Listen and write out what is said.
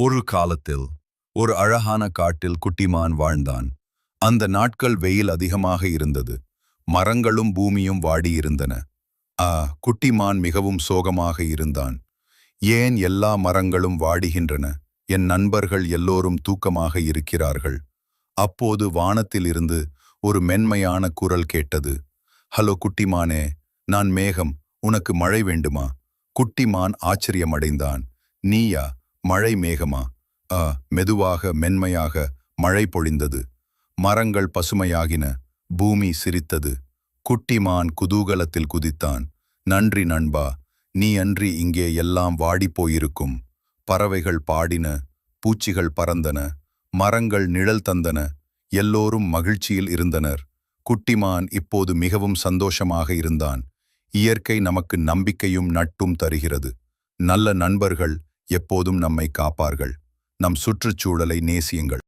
ஒரு காலத்தில் ஒரு அழகான காட்டில் குட்டிமான் வாழ்ந்தான். அந்த நாட்கள் வெயில் அதிகமாக இருந்தது. மரங்களும் பூமியும் வாடியிருந்தன. குட்டிமான் மிகவும் சோகமாக இருந்தான். ஏன் எல்லா மரங்களும் வாடுகின்றன? என் நண்பர்கள் எல்லோரும் தூக்கமாக இருக்கிறார்கள். அப்போது வானத்திலிருந்து ஒரு மென்மையான குரல் கேட்டது. ஹலோ குட்டிமானே, நான் மேகம். உனக்கு மழை வேண்டுமா? குட்டிமான் ஆச்சரியமடைந்தான். நீயா? மழை மேகமா? மெதுவாக மென்மையாக மழை பொழிந்தது. மரங்கள் பசுமையாகின. பூமி சிரித்தது. குட்டிமான் குதூகலத்தில் குதித்தான். நன்றி நண்பா, நீ அன்றி இங்கே எல்லாம் வாடிப்போயிருக்கும். பறவைகள் பாடின, பூச்சிகள் பறந்தன, மரங்கள் நிழல் தந்தன. எல்லோரும் மகிழ்ச்சியில் இருந்தனர். குட்டிமான் இப்போது மிகவும் சந்தோஷமாக இருந்தான். இயற்கை நமக்கு நம்பிக்கையும் நட்பும் தருகிறது. நல்ல நண்பர்கள் எப்போதும் நம்மை காப்பார்கள். நம் சுற்றுச்சூழலை நேசியுங்கள்.